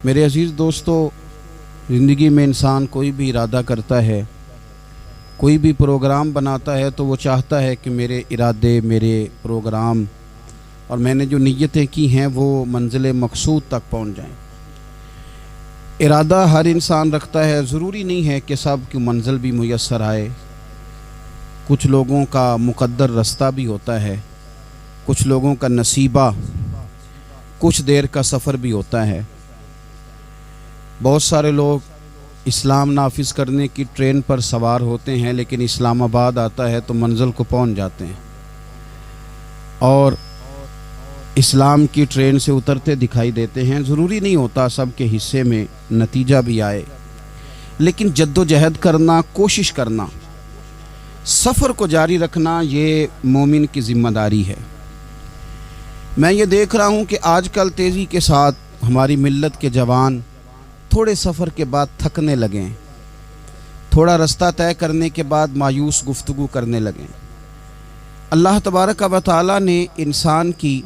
میرے عزیز دوستو، زندگی میں انسان کوئی بھی ارادہ کرتا ہے، کوئی بھی پروگرام بناتا ہے تو وہ چاہتا ہے کہ میرے ارادے، میرے پروگرام اور میں نے جو نیتیں کی ہیں وہ منزل مقصود تک پہنچ جائیں۔ ارادہ ہر انسان رکھتا ہے، ضروری نہیں ہے کہ سب کی منزل بھی میسر آئے۔ کچھ لوگوں کا مقدر رستہ بھی ہوتا ہے، کچھ لوگوں کا نصیبہ کچھ دیر کا سفر بھی ہوتا ہے۔ بہت سارے لوگ اسلام نافذ کرنے کی ٹرین پر سوار ہوتے ہیں، لیکن اسلام آباد آتا ہے تو منزل کو پہنچ جاتے ہیں، اور اسلام کی ٹرین سے اترتے دکھائی دیتے ہیں۔ ضروری نہیں ہوتا سب کے حصے میں نتیجہ بھی آئے، لیکن جد و جہد کرنا، کوشش کرنا، سفر کو جاری رکھنا، یہ مومن کی ذمہ داری ہے۔ میں یہ دیکھ رہا ہوں کہ آج کل تیزی کے ساتھ ہماری ملت کے جوان تھوڑے سفر کے بعد تھکنے لگیں، تھوڑا رستہ طے کرنے کے بعد مایوس گفتگو کرنے لگیں۔ اللہ تبارک و تعالیٰ نے انسان کی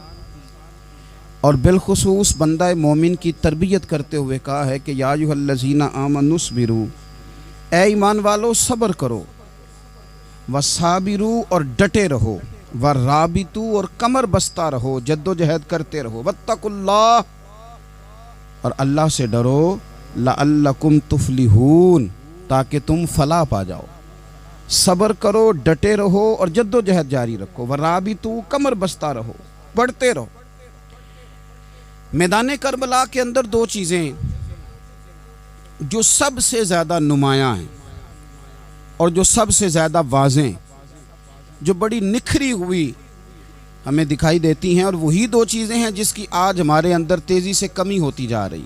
اور بالخصوص بندہ مومن کی تربیت کرتے ہوئے کہا ہے کہ یا ایھا الذین آمنوا اصبروا، اے ایمان والو صبر کرو، وصابروا اور ڈٹے رہو، ورابطوا اور کمر بستہ رہو، جد و جہد کرتے رہو، واتقوا اللہ اور اللہ سے ڈرو، لعلکم تفلحون تاکہ تم فلاح پا جاؤ۔ صبر کرو، ڈٹے رہو اور جد و جہد جاری رکھو، ورابطوا کمر بستہ رہو، بڑھتے رہو۔ میدان کربلا کے اندر دو چیزیں جو سب سے زیادہ نمایاں ہیں اور جو سب سے زیادہ واضح، جو بڑی نکھری ہوئی ہمیں دکھائی دیتی ہیں، اور وہی دو چیزیں ہیں جس کی آج ہمارے اندر تیزی سے کمی ہوتی جا رہی۔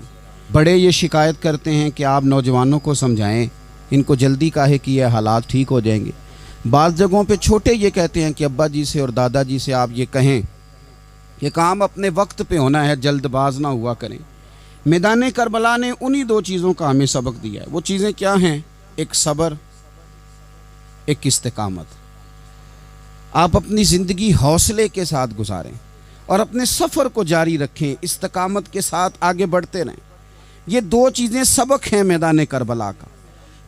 بڑے یہ شکایت کرتے ہیں کہ آپ نوجوانوں کو سمجھائیں، ان کو جلدی کاہے کی ہے، حالات ٹھیک ہو جائیں گے۔ بعض جگہوں پہ چھوٹے یہ کہتے ہیں کہ ابا جی سے اور دادا جی سے آپ یہ کہیں کہ کام اپنے وقت پہ ہونا ہے، جلد باز نہ ہوا کریں۔ میدان کربلا نے انہی دو چیزوں کا ہمیں سبق دیا ہے۔ وہ چیزیں کیا ہیں؟ ایک صبر، ایک استقامت۔ آپ اپنی زندگی حوصلے کے ساتھ گزاریں اور اپنے سفر کو جاری رکھیں، استقامت کے ساتھ آگے بڑھتے رہیں۔ یہ دو چیزیں سبق ہیں میدان کربلا کا۔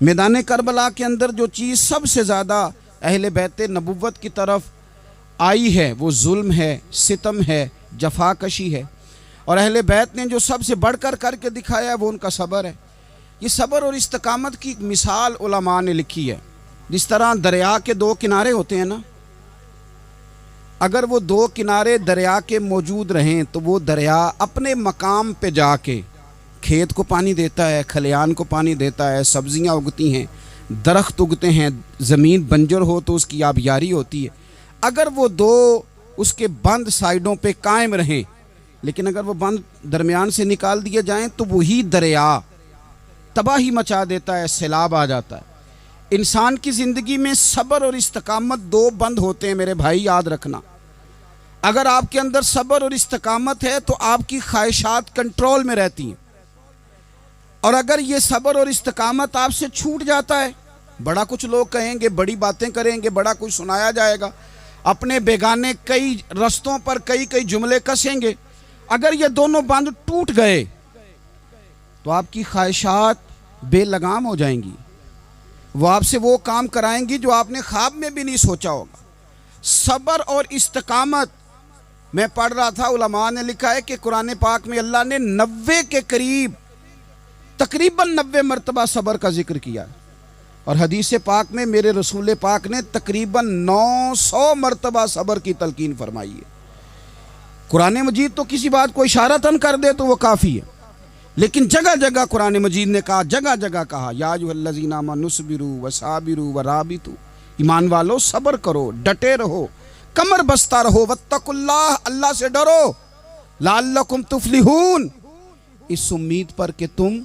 میدان کربلا کے اندر جو چیز سب سے زیادہ اہل بیت نبوت کی طرف آئی ہے وہ ظلم ہے، ستم ہے، جفا کشی ہے، اور اہل بیت نے جو سب سے بڑھ کر کے دکھایا ہے وہ ان کا صبر ہے۔ یہ صبر اور استقامت کی ایک مثال علماء نے لکھی ہے۔ جس طرح دریا کے دو کنارے ہوتے ہیں نا، اگر وہ دو کنارے دریا کے موجود رہیں تو وہ دریا اپنے مقام پہ جا کے کھیت کو پانی دیتا ہے، کھلیان کو پانی دیتا ہے، سبزیاں اگتی ہیں، درخت اگتے ہیں، زمین بنجر ہو تو اس کی آبیاری ہوتی ہے۔ اگر وہ دو اس کے بند سائیڈوں پہ قائم رہیں، لیکن اگر وہ بند درمیان سے نکال دیے جائیں تو وہی دریا تباہی مچا دیتا ہے، سیلاب آ جاتا ہے۔ انسان کی زندگی میں صبر اور استقامت دو بند ہوتے ہیں میرے بھائی، یاد رکھنا۔ اگر آپ کے اندر صبر اور استقامت ہے تو آپ کی خواہشات کنٹرول میں رہتی ہیں، اور اگر یہ صبر اور استقامت آپ سے چھوٹ جاتا ہے، بڑا کچھ لوگ کہیں گے، بڑی باتیں کریں گے، بڑا کچھ سنایا جائے گا، اپنے بیگانے کئی رستوں پر کئی جملے کسیں گے، اگر یہ دونوں بند ٹوٹ گئے تو آپ کی خواہشات بے لگام ہو جائیں گی، وہ آپ سے وہ کام کرائیں گی جو آپ نے خواب میں بھی نہیں سوچا ہوگا۔ صبر اور استقامت، میں پڑھ رہا تھا علماء نے لکھا ہے کہ قرآن پاک میں اللہ نے 90 کے قریب، تقریباً 90 مرتبہ صبر کا ذکر کیا، اور حدیث پاک میں میرے رسول پاک نے تقریباً 900 مرتبہ صبر کی تلقین فرمائی ہے۔ قرآن مجید تو کسی بات کو اشارتاً کر دے تو وہ کافی ہے، لیکن جگہ جگہ قرآن مجید نے کہا، جگہ جگہ کہا، یا ایھا الذین آمنوا اصبروا وصابروا ورابطوا، ایمان والو صبر کرو، ڈٹے رہو، کمر بستہ رہو، واتقوا اللہ، اللہ سے ڈرو، لعلکم تفلحون، اس امید پر کہ تم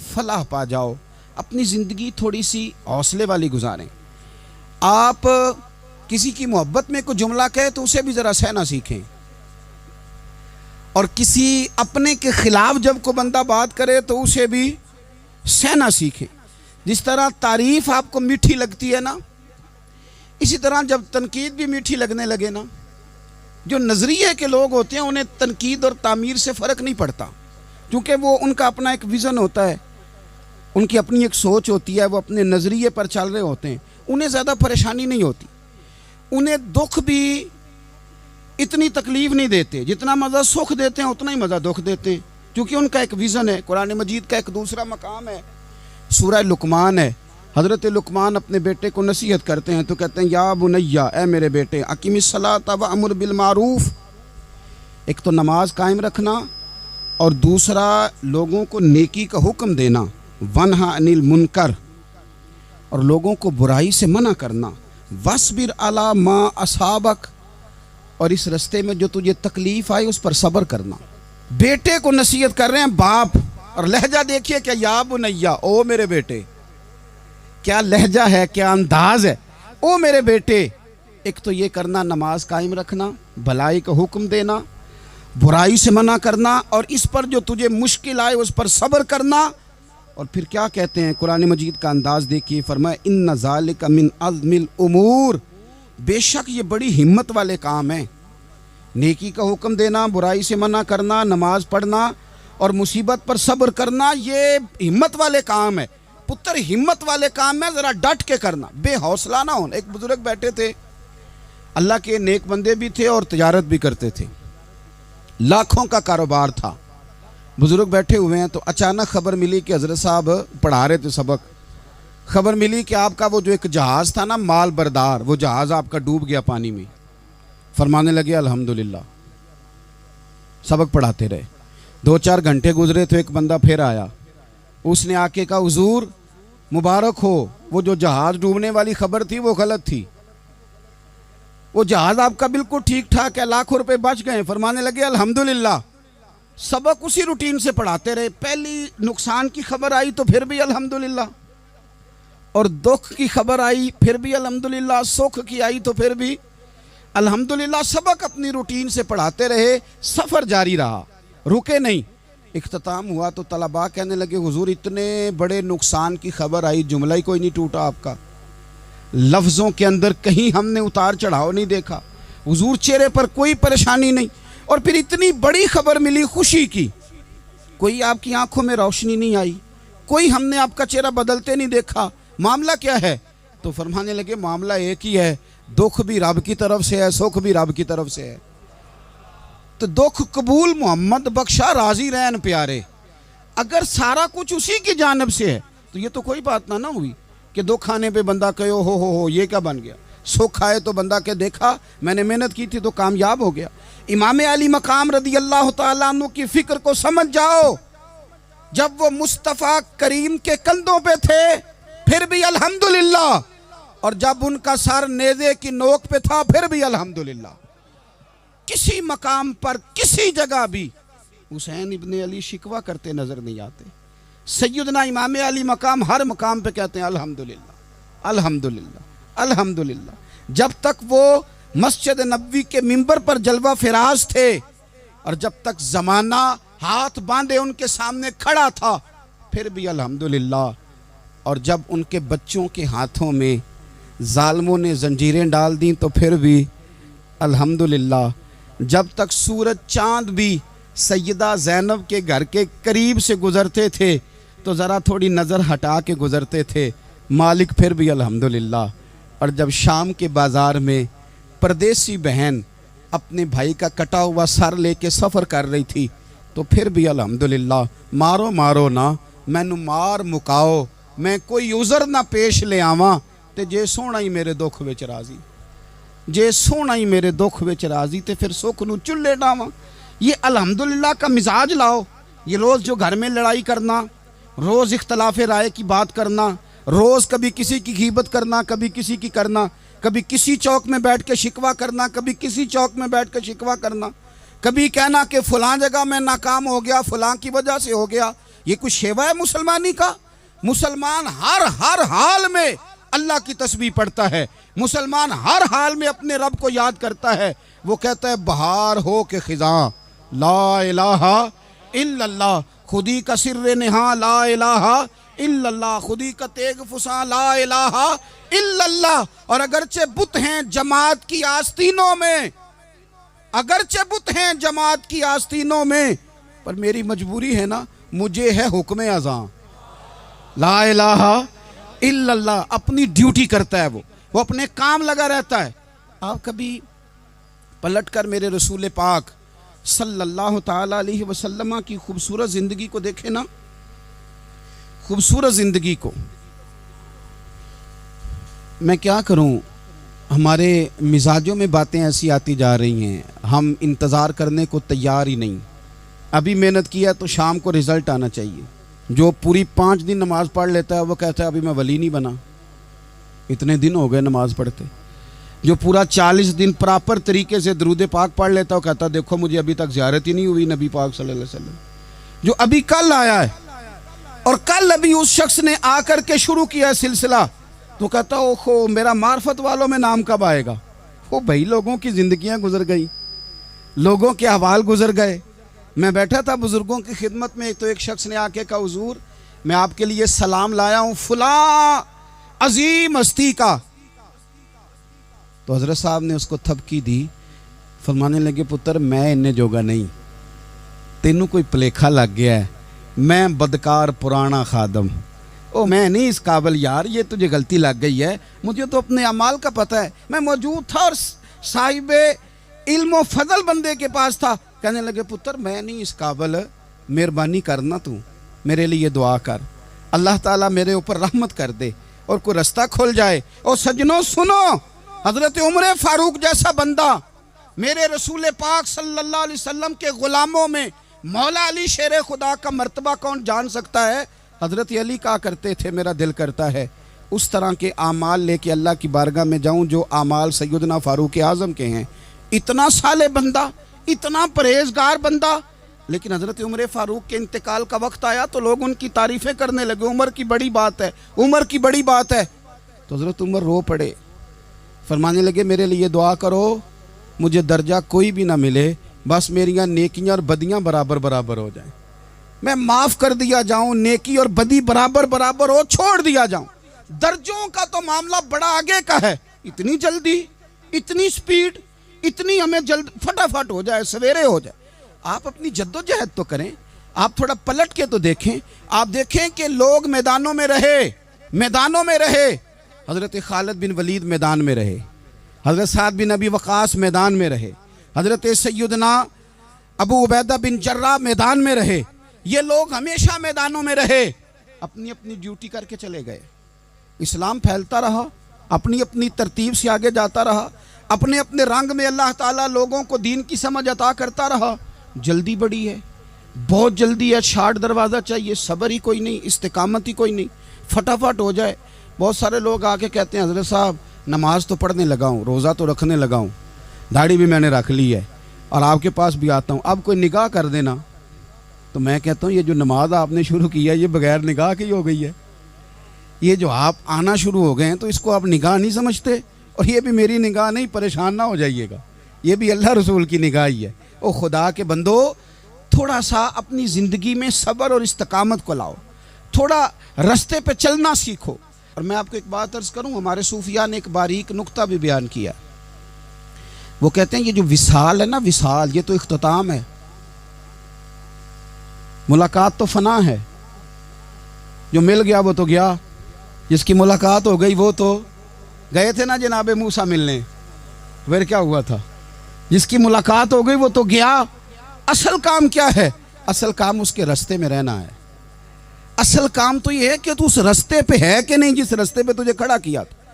فلاح پا جاؤ۔ اپنی زندگی تھوڑی سی حوصلے والی گزاریں۔ آپ کسی کی محبت میں کوئی جملہ کہے تو اسے بھی ذرا سہنا سیکھیں، اور کسی اپنے کے خلاف جب کوئی بندہ بات کرے تو اسے بھی سہنا سیکھیں۔ جس طرح تعریف آپ کو میٹھی لگتی ہے نا، اسی طرح جب تنقید بھی میٹھی لگنے لگے نا، جو نظریے کے لوگ ہوتے ہیں انہیں تنقید اور تعمیر سے فرق نہیں پڑتا، کیونکہ وہ ان کا اپنا ایک ویژن ہوتا ہے، ان کی اپنی ایک سوچ ہوتی ہے، وہ اپنے نظریے پر چل رہے ہوتے ہیں، انہیں زیادہ پریشانی نہیں ہوتی، انہیں دکھ بھی اتنی تکلیف نہیں دیتے، جتنا مزہ سکھ دیتے ہیں اتنا ہی مزہ دکھ دیتے ہیں، کیونکہ ان کا ایک ویژن ہے۔ قرآن مجید کا ایک دوسرا مقام ہے، سورہ لقمان ہے، حضرت لقمان اپنے بیٹے کو نصیحت کرتے ہیں تو کہتے ہیں یا بنیا، اے میرے بیٹے، اقیم الصلاۃ وامر بالمعروف، ایک تو نماز قائم رکھنا اور دوسرا لوگوں کو نیکی کا حکم دینا، ونہا عن المنکر، اور لوگوں کو برائی سے منع کرنا، وَاصْبِرْ عَلَىٰ مَا أَصَابَكَ، اور اس رستے میں جو تجھے تکلیف آئی اس پر صبر کرنا۔ بیٹے کو نصیحت کر رہے ہیں باپ، اور لہجہ دیکھیے کیا، یا بنیا، او میرے بیٹے، کیا لہجہ ہے، کیا انداز ہے، او میرے بیٹے۔ ایک تو یہ کرنا، نماز قائم رکھنا، بھلائی کا حکم دینا، برائی سے منع کرنا، اور اس پر جو تجھے مشکل آئے اس پر صبر کرنا۔ اور پھر کیا کہتے ہیں، قرآن مجید کا انداز دیکھیے، فرمایا ان ذالک من عزم الامور، بے شک یہ بڑی ہمت والے کام ہیں، نیکی کا حکم دینا، برائی سے منع کرنا، نماز پڑھنا اور مصیبت پر صبر کرنا، یہ ہمت والے کام ہے پتر، ہمت والے کام ہے، ذرا ڈٹ کے کرنا، بے حوصلہ نہ ہونا۔ ایک بزرگ بیٹھے تھے، اللہ کے نیک بندے بھی تھے اور تجارت بھی کرتے تھے، لاکھوں کا کاروبار تھا، بزرگ بیٹھے ہوئے ہیں تو اچانک خبر ملی کہ حضرت صاحب پڑھا رہے تھے سبق، خبر ملی کہ آپ کا وہ جو ایک جہاز تھا نا مال بردار، وہ جہاز آپ کا ڈوب گیا پانی میں۔ فرمانے لگے الحمدللہ، سبق پڑھاتے رہے، 2-4 گھنٹے گزرے تو ایک بندہ پھر آیا، اس نے آ کے کہا حضور مبارک ہو، وہ جو جہاز ڈوبنے والی خبر تھی وہ غلط تھی، وہ جہاز آپ کا بالکل ٹھیک ٹھاک ہے، لاکھوں روپے بچ گئے۔ فرمانے لگے الحمدللہ، سبق اسی روٹین سے پڑھاتے رہے، پہلی نقصان کی خبر آئی تو پھر بھی الحمدللہ، اور دکھ کی خبر آئی پھر بھی الحمدللہ، سکھ کی آئی تو پھر بھی الحمدللہ، سبق اپنی روٹین سے پڑھاتے رہے، سفر جاری رہا، رکے نہیں۔ اختتام ہوا تو طلباء کہنے لگے حضور اتنے بڑے نقصان کی خبر آئی، جملہ ہی کوئی نہیں ٹوٹا آپ کا، لفظوں کے اندر کہیں ہم نے اتار چڑھاؤ نہیں دیکھا، حضور چہرے پر کوئی پریشانی نہیں، اور پھر اتنی بڑی خبر ملی خوشی کی، کوئی آپ کی آنکھوں میں روشنی نہیں آئی، کوئی ہم نے آپ کا چہرہ بدلتے نہیں دیکھا، معاملہ کیا ہے؟ تو فرمانے لگے معاملہ ایک ہی ہے، دکھ بھی رب کی طرف سے ہے، سکھ بھی رب کی طرف سے ہے، تو دکھ قبول محمد بخشا راضی رہن پیارے، اگر سارا کچھ اسی کی جانب سے ہے تو یہ تو کوئی بات نہ ہوئی کہ دکھ آنے پہ بندہ کہے ہو یہ کیا بن گیا، سکھ آئے تو بندہ کہ دیکھا میں نے محنت کی تھی تو کامیاب ہو گیا۔ امام علی مقام رضی اللہ تعالیٰ عنہ کی فکر کو سمجھ جاؤ، جب وہ مصطفیٰ کریم کے کندھوں پہ تھے پھر بھی الحمدللہ، اور جب ان کا سر نیزے کی نوک پہ تھا پھر بھی الحمدللہ۔ کسی مقام پر کسی جگہ بھی حسین ابن علی شکوہ کرتے نظر نہیں آتے، سیدنا امام علی مقام ہر مقام پہ کہتے ہیں الحمدللہ الحمدللہ الحمدللہ۔ جب تک وہ مسجد نبوی کے منبر پر جلوہ فراز تھے اور جب تک زمانہ ہاتھ باندھے ان کے سامنے کھڑا تھا پھر بھی الحمدللہ، اور جب ان کے بچوں کے ہاتھوں میں ظالموں نے زنجیریں ڈال دیں تو پھر بھی الحمدللہ، جب تک سورج چاند بھی سیدہ زینب کے گھر کے قریب سے گزرتے تھے تو ذرا تھوڑی نظر ہٹا کے گزرتے تھے، مالک پھر بھی الحمدللہ، اور جب شام کے بازار میں پردیسی بہن اپنے بھائی کا کٹا ہوا سر لے کے سفر کر رہی تھی تو پھر بھی الحمدللہ، مارو مارو نہ مینو مار مکاؤ، میں کوئی عذر نہ پیش لے آواں تے جے سونا ہی میرے دکھ وچ راضی، جے سونا ہی میرے دکھ وچ راضی تے پھر سکھ نو چلے ڈاواں۔ یہ الحمدللہ کا مزاج لاؤ، یہ روز جو گھر میں لڑائی کرنا، روز اختلاف رائے کی بات کرنا، روز کبھی کسی کی غیبت کرنا، کبھی کسی کی کرنا، کبھی کسی چوک میں بیٹھ کے شکوہ کرنا، کبھی کسی چوک میں بیٹھ کے شکوہ کرنا، کبھی کہنا کہ فلاں جگہ میں ناکام ہو گیا، فلاں کی وجہ سے ہو گیا، یہ کچھ شیوا ہے مسلمانی کا؟ مسلمان ہر حال میں اللہ کی تسبیح پڑھتا ہے، مسلمان ہر حال میں اپنے رب کو یاد کرتا ہے، وہ کہتا ہے بہار ہو کے خزاں لا الہ الا اللہ، خودی کا سر نہاں لا الہ الا اللہ، خودی کا تیغ فساں لا الہ الا اللہ۔ اور اگرچہ بت ہیں جماعت کی آستینوں میں، اگرچہ بت ہیں جماعت کی آستینوں میں، پر میری مجبوری ہے نا، مجھے ہے حکم اذاں، لا الہ الا اللہ، اپنی ڈیوٹی کرتا ہے وہ اپنے کام لگا رہتا ہے۔ آپ کبھی پلٹ کر میرے رسول پاک صلی اللہ تعالیٰ علیہ وسلم کی خوبصورت زندگی کو دیکھیں نا، خوبصورت زندگی کو۔ میں کیا کروں، ہمارے مزاجوں میں باتیں ایسی آتی جا رہی ہیں، ہم انتظار کرنے کو تیار ہی نہیں۔ ابھی محنت کیا تو شام کو رزلٹ آنا چاہیے۔ جو پوری 5 دن نماز پڑھ لیتا ہے وہ کہتا ہے ابھی میں ولی نہیں بنا، اتنے دن ہو گئے نماز پڑھتے۔ جو پورا 40 دن پراپر طریقے سے درود پاک پڑھ لیتا ہے وہ کہتا ہے دیکھو مجھے ابھی تک زیارت ہی نہیں ہوئی نبی پاک صلی اللہ علیہ وسلم۔ جو ابھی کل آیا ہے اور کل ابھی اس شخص نے آ کر کے شروع کیا ہے سلسلہ، تو کہتا اوہو میرا معرفت والوں میں نام کب آئے گا۔ وہ بھائی لوگوں کی زندگیاں گزر گئی، لوگوں کے احوال گزر گئے۔ میں بیٹھا تھا بزرگوں کی خدمت میں، تو ایک شخص نے آ کے کہا حضور میں آپ کے لیے سلام لایا ہوں فلاں عظیم ہستی کا۔ تو حضرت صاحب نے اس کو تھپکی دی، فرمانے لگے پتر میں انہیں جوگا نہیں، تینوں کوئی پلیکھا لگ گیا ہے، میں بدکار پرانا خادم، میں نہیں اس قابل یار، یہ تجھے غلطی لگ گئی ہے، مجھے تو اپنے اعمال کا پتہ ہے، میں موجود تھا اور صاحب علم و فضل بندے کے پاس تھا۔ کہنے لگے پتر میں نہیں اس قابل، مہربانی کرنا تو میرے لیے دعا کر، اللہ تعالیٰ میرے اوپر رحمت کر دے اور کوئی رستہ کھل جائے۔ اور سجنوں سنو، حضرت عمر فاروق جیسا بندہ میرے رسول پاک صلی اللہ علیہ وسلم کے غلاموں میں مولا علی شیر خدا کا مرتبہ کون جان سکتا ہے؟ حضرت علی کہا کرتے تھے میرا دل کرتا ہے اس طرح کے اعمال لے کے اللہ کی بارگاہ میں جاؤں جو اعمال سیدنا فاروق اعظم کے ہیں۔ اتنا صالح بندہ، اتنا پرہیزگار بندہ، لیکن حضرت عمر فاروق کے انتقال کا وقت آیا تو لوگ ان کی تعریفیں کرنے لگے، عمر کی بڑی بات ہے، عمر کی بڑی بات ہے۔ تو حضرت عمر رو پڑے، فرمانے لگے میرے لیے دعا کرو، مجھے درجہ کوئی بھی نہ ملے، بس میریاں نیکیاں اور بدیاں برابر برابر ہو جائیں، میں معاف کر دیا جاؤں، نیکی اور بدی برابر برابر ہو، چھوڑ دیا جاؤں۔ درجوں کا تو معاملہ بڑا آگے کا ہے، اتنی جلدی، اتنی سپیڈ، اتنی ہمیں جلد فٹافٹ ہو جائے، سویرے ہو جائے۔ آپ اپنی جد و جہد تو کریں، آپ تھوڑا پلٹ کے تو دیکھیں، آپ دیکھیں کہ لوگ میدانوں میں رہے، حضرت خالد بن ولید میدان میں رہے، حضرت سعد بن ابی وقاص میدان میں رہے، حضرت سیدنا ابو عبیدہ بن جراح میدان میں رہے، یہ لوگ ہمیشہ میدانوں میں رہے، اپنی اپنی ڈیوٹی کر کے چلے گئے۔ اسلام پھیلتا رہا، اپنی اپنی ترتیب سے آگے جاتا رہا، اپنے اپنے رنگ میں اللہ تعالیٰ لوگوں کو دین کی سمجھ عطا کرتا رہا۔ جلدی بڑی ہے، بہت جلدی ہے، شارٹ دروازہ چاہیے، صبر ہی کوئی نہیں، استقامت ہی کوئی نہیں، فٹافٹ ہو جائے۔ بہت سارے لوگ آ کے کہتے ہیں حضرت صاحب نماز تو پڑھنے لگا ہوں، روزہ تو رکھنے لگا ہوں، داڑھی بھی میں نے رکھ لی ہے اور آپ کے پاس بھی آتا ہوں، اب کوئی نگاہ کر دینا۔ تو میں کہتا ہوں یہ جو نماز آپ نے شروع کی ہے یہ بغیر نگاہ کی ہو گئی ہے، یہ جو آپ آنا شروع ہو گئے ہیں تو اس کو آپ نگاہ نہیں سمجھتے، اور یہ بھی میری نگاہ نہیں، پریشان نہ ہو جائیے گا، یہ بھی اللہ رسول کی نگاہ ہی ہے۔ او خدا کے بندو، تھوڑا سا اپنی زندگی میں صبر اور استقامت کو لاؤ، تھوڑا رستے پہ چلنا سیکھو۔ اور میں آپ کو ایک بات عرض کروں، ہمارے صوفیاء نے ایک باریک نقطہ بھی بیان کیا، وہ کہتے ہیں یہ جو وصال ہے نا، وصال یہ تو اختتام ہے، ملاقات تو فنا ہے، جو مل گیا وہ تو گیا، جس کی ملاقات ہو گئی وہ تو گئے تھے نا جناب موسیٰ ملنے، پھر کیا ہوا تھا؟ جس کی ملاقات ہو گئی وہ تو گیا۔ اصل کام کیا ہے؟ اصل کام اس کے رستے میں رہنا ہے، اصل کام تو یہ ہے کہ تو اس رستے پہ ہے کہ نہیں جس رستے پہ تجھے کھڑا کیا تھا،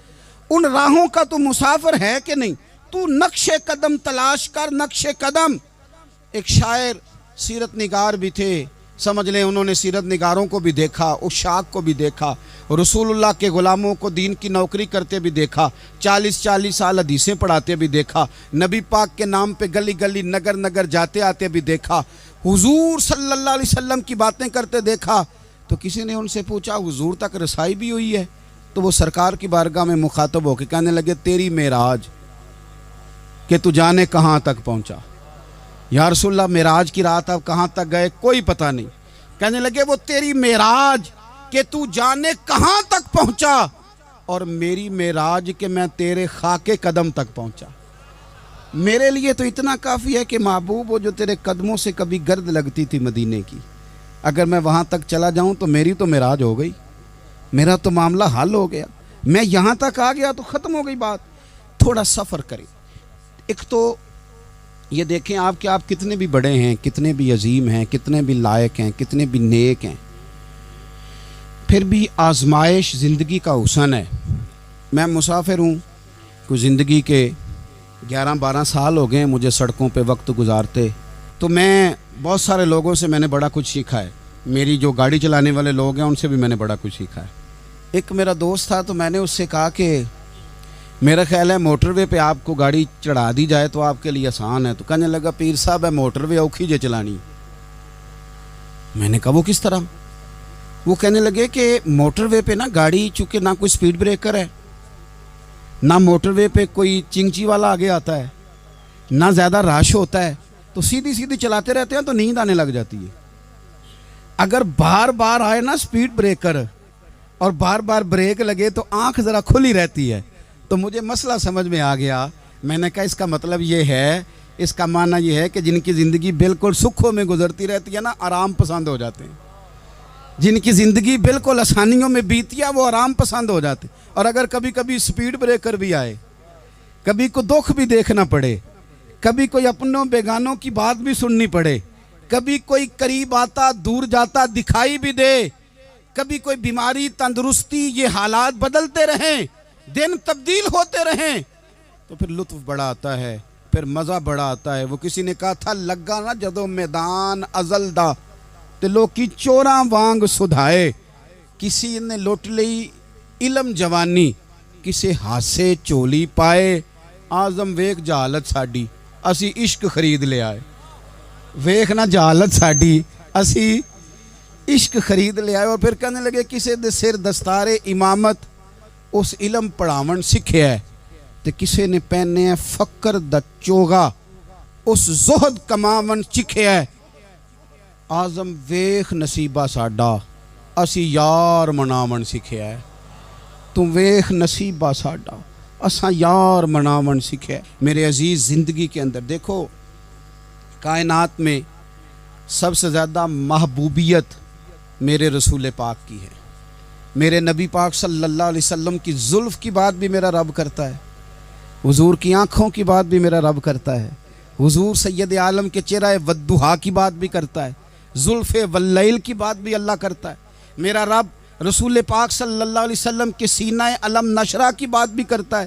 ان راہوں کا تو مسافر ہے کہ نہیں، تو نقش قدم تلاش کر، نقش قدم۔ ایک شاعر سیرت نگار بھی تھے، سمجھ لیں انہوں نے سیرت نگاروں کو بھی دیکھا، عشاق کو بھی دیکھا، رسول اللہ کے غلاموں کو دین کی نوکری کرتے بھی دیکھا، 40 سال حدیثیں پڑھاتے بھی دیکھا، نبی پاک کے نام پہ گلی گلی نگر نگر جاتے آتے بھی دیکھا، حضور صلی اللہ علیہ وسلم کی باتیں کرتے دیکھا۔ تو کسی نے ان سے پوچھا حضور تک رسائی بھی ہوئی ہے؟ تو وہ سرکار کی بارگاہ میں مخاطب ہو کے کہنے لگے تیری معراج کہ تو جانے کہاں تک پہنچا۔ یا رسول اللہ معراج کی رات اب کہاں تک گئے کوئی پتہ نہیں، کہنے لگے وہ تیری معراج کہ تو جانے کہاں تک پہنچا، اور میری معراج کہ میں تیرے خاک قدم تک پہنچا۔ میرے لیے تو اتنا کافی ہے کہ محبوب وہ جو تیرے قدموں سے کبھی گرد لگتی تھی مدینے کی، اگر میں وہاں تک چلا جاؤں تو میری تو معراج ہو گئی، میرا تو معاملہ حل ہو گیا، میں یہاں تک آ گیا تو ختم ہو گئی بات۔ تھوڑا سفر کریں۔ ایک تو یہ دیکھیں آپ کہ آپ کتنے بھی بڑے ہیں، کتنے بھی عظیم ہیں، کتنے بھی لائق ہیں، کتنے بھی نیک ہیں، پھر بھی آزمائش زندگی کا حسن ہے۔ میں مسافر ہوں، کوئی زندگی کے 11-12 سال ہو گئے مجھے سڑکوں پہ وقت گزارتے، تو میں بہت سارے لوگوں سے میں نے بڑا کچھ سیکھا ہے۔ میری جو گاڑی چلانے والے لوگ ہیں ان سے بھی میں نے بڑا کچھ سیکھا ہے۔ ایک میرا دوست تھا تو میں نے اس سے کہا کہ میرا خیال ہے موٹر وے پہ آپ کو گاڑی چڑھا دی جائے تو آپ کے لیے آسان ہے، تو کہنے لگا پیر صاحب ہے موٹر وے اوکھی جے چلانی۔ میں نے کہا وہ کس طرح؟ وہ کہنے لگے کہ موٹر وے پہ نا گاڑی چونکہ نہ کوئی سپیڈ بریکر ہے، نہ موٹر وے پہ کوئی چنگچی والا آگے آتا ہے، نہ زیادہ رش ہوتا ہے، تو سیدھی سیدھی چلاتے رہتے ہیں تو نیند آنے لگ جاتی ہے۔ اگر بار بار آئے نا سپیڈ بریکر اور بار بار بریک لگے تو آنکھ ذرا کھلی رہتی ہے۔ تو مجھے مسئلہ سمجھ میں آ گیا۔ میں نے کہا اس کا مطلب یہ ہے، اس کا معنی یہ ہے کہ جن کی زندگی بالکل سکھوں میں گزرتی رہتی ہے نا، آرام پسند ہو جاتے ہیں۔ جن کی زندگی بالکل آسانیوں میں بیتی ہے وہ آرام پسند ہو جاتے ہیں۔ اور اگر کبھی کبھی سپیڈ بریکر بھی آئے، کبھی کوئی دکھ بھی دیکھنا پڑے، کبھی کوئی اپنوں بیگانوں کی بات بھی سننی پڑے، کبھی کوئی قریب آتا دور جاتا دکھائی بھی دے، کبھی کوئی بیماری تندرستی، یہ حالات بدلتے رہیں، دن تبدیل ہوتے رہیں، تو پھر لطف بڑا آتا ہے، پھر مزہ بڑا آتا ہے۔ وہ کسی نے کہا تھا لگا نا جدو میدان ازل دا تے لوکی چوراں وانگ سدھائے، کسی نے لوٹ لئی علم جوانی، کسی ہاسے چولی پائے، آزم ویک جہالت ساڈی اسی عشق خرید لے آئے۔ ویک نہ جہالت ساڈی اسی عشق خرید لے آئے۔ اور پھر کہنے لگے کسی دے سر دستار امامت اس علم پڑھاون سکھے ہے، تے کسی نے پہنے ہے فقر دا چوگا اس زہد کماون چکھے ہے۔ آزم ویخ نصیبہ ساڈا اسی یار مناون سکھے ہے۔ تم ویخ نصیبہ ساڈا اساں یار مناون سکھے ہے۔ میرے عزیز زندگی کے اندر دیکھو، کائنات میں سب سے زیادہ محبوبیت میرے رسول پاک کی ہے۔ میرے نبی پاک صلی اللہ علیہ وسلم کی زلف کی بات بھی میرا رب کرتا ہے، حضور کی آنکھوں کی بات بھی میرا رب کرتا ہے، حضور سید عالم کے چہرہ والضحیٰ کی بات بھی کرتا ہے، زلف واللیل کی بات بھی اللہ کرتا ہے۔ میرا رب رسول پاک صلی اللہ علیہ وسلم کے سینہ علم نشرہ کی بات بھی کرتا ہے،